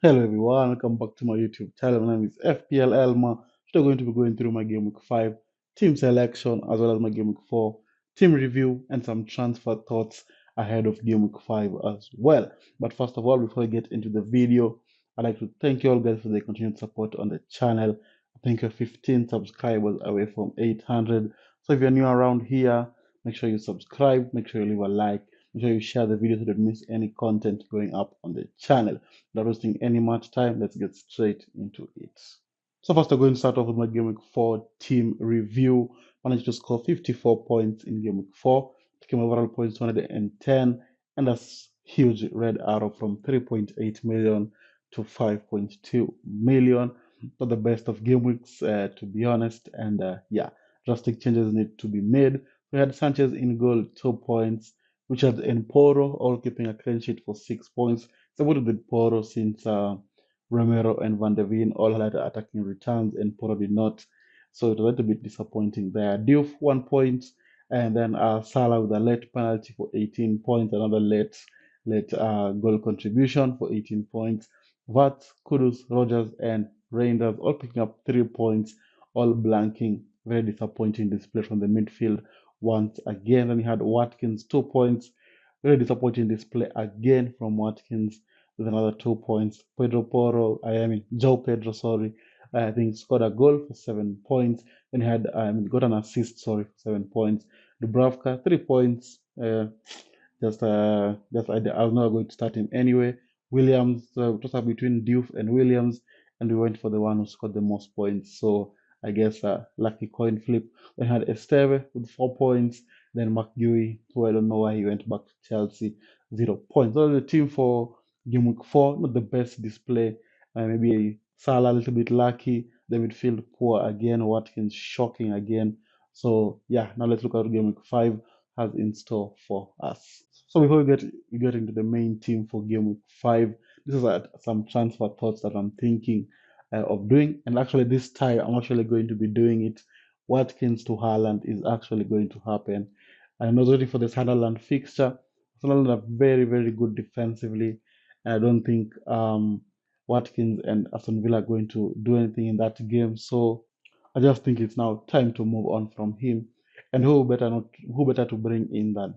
Hello everyone, welcome back to my YouTube channel. My name is FPL Elma. Today we're going to be going through my Game Week 5 team selection as well as my Game Week 4 team review and some transfer thoughts ahead of Game Week 5 as well. But first of all, before we get into the video, I'd like to thank you all guys for the continued support on the channel. I think we're 15 subscribers away from 800. So if you're new around here, make sure you subscribe, make sure you leave a like, make sure you share the video so you don't miss any content going up on the channel. Not wasting any much time, let's get straight into it. So first, I'm going to start off with my Game Week 4 team review. Managed to score 54 points in Game Week 4, taking overall points 110, and that's huge red arrow from 3.8 million to 5.2 million. Not the best of game weeks, to be honest, and yeah, drastic changes need to be made. We had Sanchez in goal, 2 points. Richard and Poro all keeping a clean sheet for 6 points. So what did Poro since Romero and Van de Ven all had attacking returns and Poro did not. So it was a little bit disappointing there. Diouf 1 point, and then Salah with a late penalty for 18 points, another late goal contribution for 18 points. Vats, Kudus, Rogers, and Reinders all picking up 3 points, all blanking. Very disappointing display from the midfield once again. Then we had Watkins 2 points. Very disappointing display again from Watkins with another 2 points. Pedro Porro, I mean Joe Pedro, sorry, I think scored a goal for 7 points. Then he had got an assist, sorry, for 7 points. Dubravka 3 points. I was not going to start him anyway. Williams, it was between Diouf and Williams, and we went for the one who scored the most points. So I guess lucky coin flip. We had Esteve with 4 points, then McGuey, who I don't know why he went back to Chelsea, 0 points. So the team for Game Week 4, not the best display. Maybe Salah a little bit lucky, the midfield poor again, Watkins shocking again. So yeah, now let's look at Game Week 5 has in store for us. So before we get into the main team for Game Week 5, this is some transfer thoughts that I'm thinking of doing. And actually, this time I'm actually going to be doing it. Watkins to Haaland is actually going to happen. I'm not waiting for this Haaland fixture. Sunderland are very, very good defensively. And I don't think Watkins and Aston Villa are going to do anything in that game. So I just think it's now time to move on from him. And who better to bring in than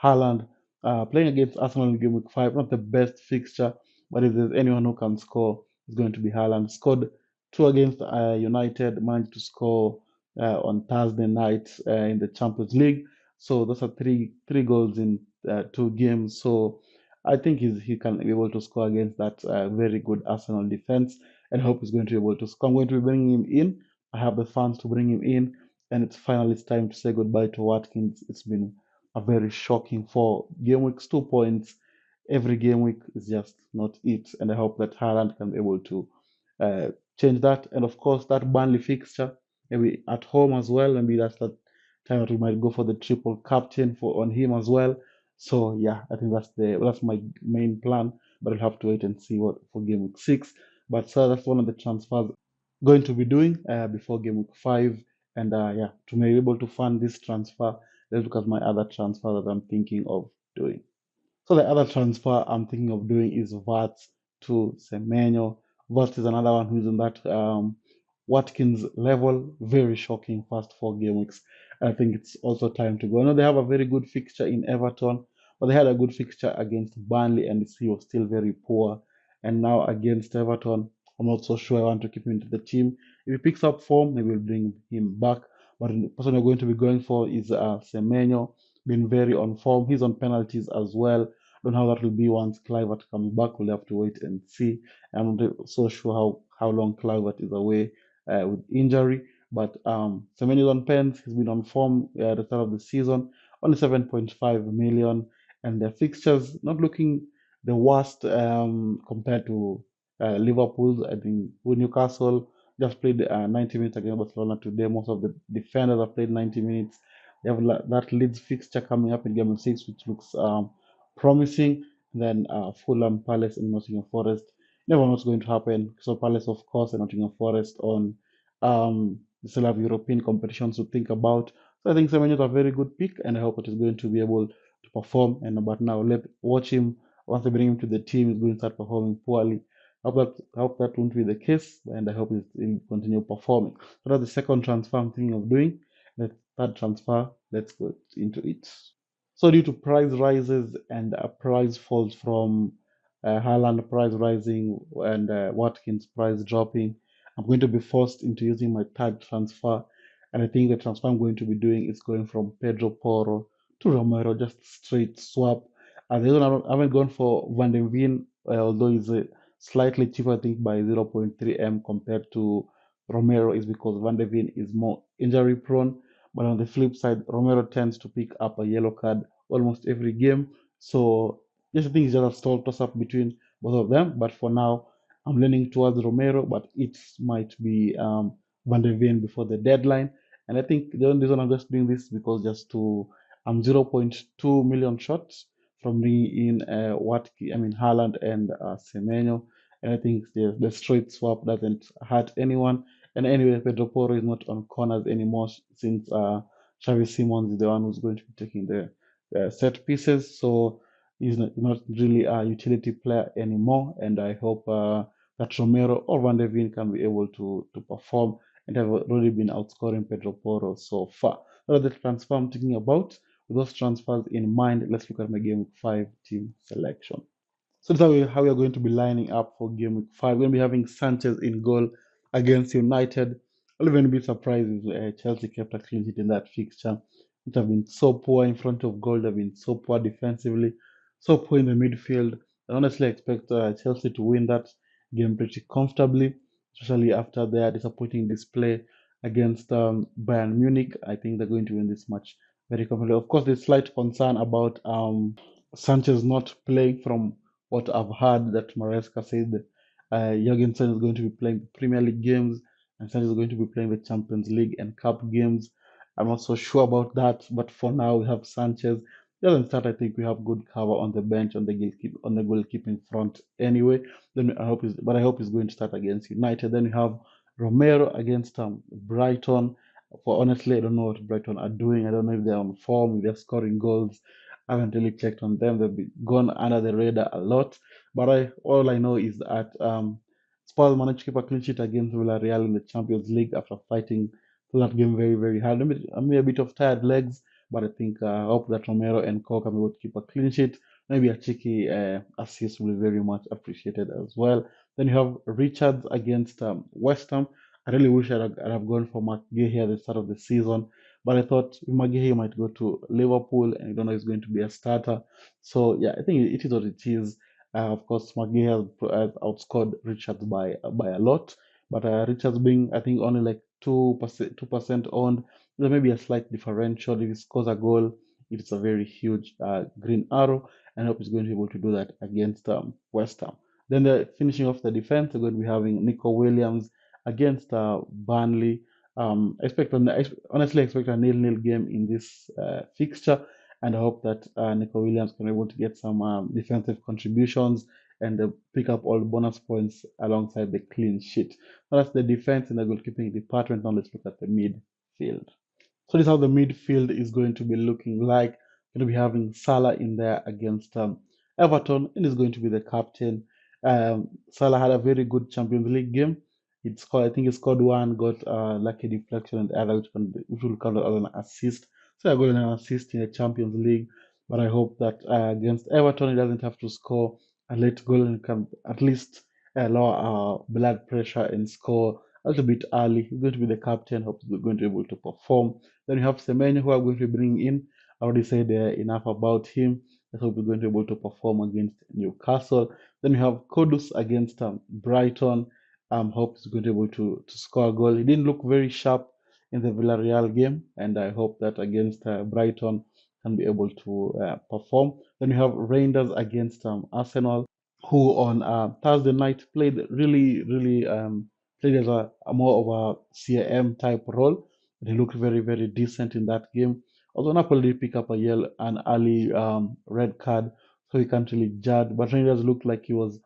Haaland? Playing against Arsenal in game week 5, not the best fixture, but if there's anyone who can score, it's going to be Haaland. Scored two against United, managed to score on Thursday night in the Champions League. So those are three goals in 2 games. So I think he can be able to score against that very good Arsenal defense, and hope he's going to be able to score. I'm going to be bringing him in. I have the funds to bring him in, and it's time to say goodbye to Watkins. It's been a very shocking 4 game weeks, 2 points every game week is just not it, and I hope that Haaland can be able to uh, change that. And of course, that Burnley fixture, maybe at home as well. Maybe that's the time that we might go for the triple captain for on him as well. So yeah, I think that's my main plan. But I'll have to wait and see what for game week 6. But so that's one of the transfers going to be doing before game week 5. And yeah, to be able to fund this transfer, let's look at my other transfer that I'm thinking of doing. So the other transfer I'm thinking of doing is Vats to Semenyo. Vats is another one who's in that Watkins level. Very shocking first 4 game weeks. I think it's also time to go. I know they have a very good fixture in Everton, but they had a good fixture against Burnley and he was still very poor. And now against Everton, I'm not so sure I want to keep him into the team. If he picks up form, maybe we'll bring him back. But the person we're going to be going for is Semenyo, been very on form. He's on penalties as well. Don't know how that will be once Clivert comes back. We'll have to wait and see. I'm not so sure how long Clivert is away with injury. But Semenyo's on pens. He's been on form at the start of the season. Only 7.5 million. And their fixtures not looking the worst compared to Liverpool's. I think with Newcastle just played 90 minutes against Barcelona today. Most of the defenders have played 90 minutes. They have that Leeds fixture coming up in Game 6, which looks promising. Then Fulham, Palace, and Nottingham Forest. Never know what's going to happen. So Palace, of course, and Nottingham Forest on they still have European competitions to think about. So I think Semenyo is a very good pick, and I hope it is going to be able to perform. And but now let watch him once they bring him to the team, he's going to start performing poorly. Hope that won't be the case, and I hope it will continue performing. So that's the second transfer I'm thinking of doing. The third transfer, let's go into it. So due to price rises and price falls from Haaland price rising and Watkins price dropping, I'm going to be forced into using my third transfer. And I think the transfer I'm going to be doing is going from Pedro Porro to Romero, just straight swap. And the reason I haven't gone for Van de Ven, although he's slightly cheaper, I think by 0.3 M compared to Romero, is because Van de Ven is more injury prone. But on the flip side, Romero tends to pick up a yellow card almost every game. So just I think it's just a stall toss up between both of them. But for now, I'm leaning towards Romero, but it might be Van de Ven before the deadline. And I think the only reason I'm just doing this is because just to I'm 0.2 million shots from bringing in Haaland and Semenyo. And I think the straight swap doesn't hurt anyone. And anyway, Pedro Porro is not on corners anymore since Xavi Simons is the one who's going to be taking the set pieces. So he's not really a utility player anymore. And I hope that Romero or Van de Ven can be able to perform and have already been outscoring Pedro Porro so far. What are the transfer I'm thinking about? With those transfers in mind, let's look at my Game Week 5 team selection. So that's how we are going to be lining up for Game Week 5. We're going to be having Sanchez in goal against United. I'll even be surprised if Chelsea kept a clean sheet in that fixture. It have been so poor in front of goal. They've been so poor defensively, so poor in the midfield. I honestly expect Chelsea to win that game pretty comfortably, especially after their disappointing display against Bayern Munich. I think they're going to win this match very comfortably. Of course, there's slight concern about Sanchez not playing from what I've heard that Maresca said Jorgensen is going to be playing the Premier League games and Sanchez is going to be playing the Champions League and Cup games. I'm not so sure about that, but for now we have Sanchez. Doesn't start. I think we have good cover on the bench on the goalkeeping front anyway. But I hope he's going to start against United. Then we have Romero against Brighton. For honestly, I don't know what Brighton are doing. I don't know if they're on form, if they're scoring goals. I haven't really checked on them. They've been gone under the radar a lot. But all I know is that Spurs managed to keep a clean sheet against Villarreal in the Champions League after fighting through that game very, very hard. I mean, a bit of tired legs, but I think I hope that Romero and Koch can be able to keep a clean sheet. Maybe a cheeky assist will be very much appreciated as well. Then you have Richards against West Ham. I really wish I'd have gone for McGahey at the start of the season, but I thought McGahey might go to Liverpool, and I don't know if he's going to be a starter. So yeah, I think it is what it is. Of course, McGee has outscored Richards by a lot, but Richards being I think only like 2% owned, there may be a slight differential. If he scores a goal, it's a very huge green arrow, and I hope he's going to be able to do that against West Ham. Then the finishing off the defense, we're going to be having Nico Williams against Burnley. Honestly expect a nil-nil game in this fixture, and I hope that Nico Williams can be able to get some defensive contributions and pick up all bonus points alongside the clean sheet. So that's the defense and the goalkeeping department. Now let's look at the midfield. So this is how the midfield is going to be looking like. Going to be having Salah in there against Everton, and is going to be the captain. Salah had a very good Champions League game. I think he scored one, got lucky deflection, and the other which will count as an assist. So I got an assist in the Champions League, but I hope that against Everton he doesn't have to score a late goal and can at least lower our blood pressure and score a little bit early. He's going to be the captain. Hope he's going to be able to perform. Then you have Semenyo, who are going to bring in. I already said enough about him. I hope he's going to be able to perform against Newcastle. Then you have Kodus against Brighton. Hope he's going to be able to score a goal. He didn't look very sharp in the Villarreal game, and I hope that against Brighton can be able to perform. Then you have Rangers against Arsenal, who on Thursday night played really, really played as a more of a CAM type role. They looked very, very decent in that game. Although Napoli did pick up an early red card, so he can't really judge. But Rangers looked like he was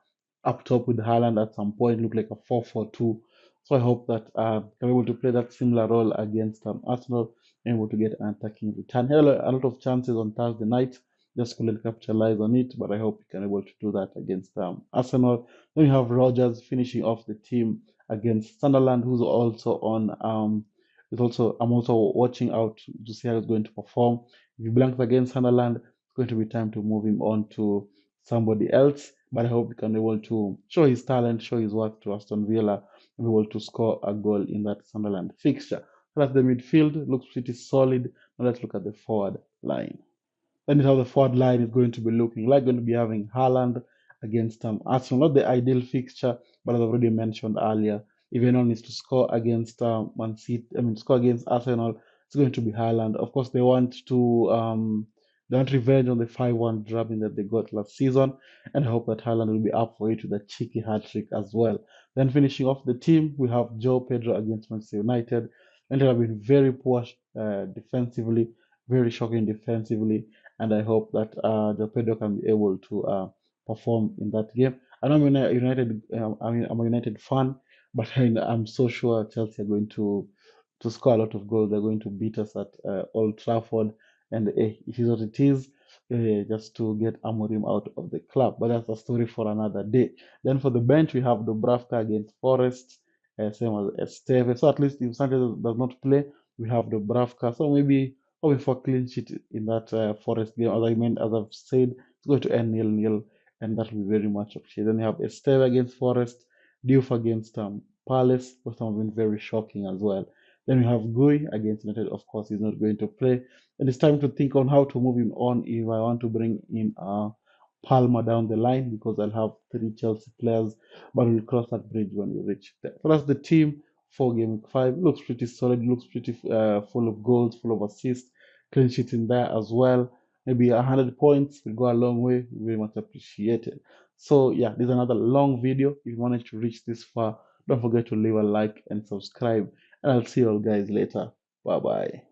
up top with Haaland at some point, looked like a 4-4-2. So I hope that can be able to play that similar role against Arsenal and able to get an attacking return. He had a lot of chances on Thursday night. just couldn't capitalize on it. But I hope we can able to do that against Arsenal. Then you have Rogers finishing off the team against Sunderland, who's also on. It's also I'm also watching out to see how he's going to perform. If he blanks against Sunderland, it's going to be time to move him on to somebody else. But I hope he can be able to show his talent, show his work to Aston Villa, and be able to score a goal in that Sunderland fixture. That's the midfield. Looks pretty solid. Now let's look at the forward line. That is how the forward line is going to be looking like. Going to be having Haaland against Arsenal. Not the ideal fixture, but as I've already mentioned earlier, if anyone needs to score against Man City, score against Arsenal, it's going to be Haaland. Of course, they want revenge on the 5-1 drubbing that they got last season, and I hope that Haaland will be up for it with a cheeky hat trick as well. Then finishing off the team, we have Joe Pedro against Manchester United, and they have been very poor defensively, very shocking defensively, and I hope that Joe Pedro can be able to perform in that game. I know I'm a United fan, but I'm so sure Chelsea are going to score a lot of goals. They're going to beat us at Old Trafford, and it is what it is. Just to get Amorim out of the club, but that's a story for another day. Then for the bench, we have Dubravka against Forest, same as Esteve. So at least if Sanchez does not play, we have Dubravka. So maybe hoping for clean sheet in that Forest game. As I've said, it's going to end 0-0, and that will be very much appreciated. Then you have Esteve against Forest, Diouf against Palace. Both have been very shocking as well. Then we have Gui against United. Of course, he's not going to play, and it's time to think on how to move him on if I want to bring in Palmer down the line, because I'll have 3 Chelsea players, but we'll cross that bridge when we reach there. So that's the team for Game Week 5. Looks pretty solid, looks pretty full of goals, full of assists, clean sheet in there as well. Maybe 100 points will go a long way. Very much appreciated. So yeah, this is another long video. If you managed to reach this far, don't forget to leave a like and subscribe. And I'll see you all guys later. Bye bye.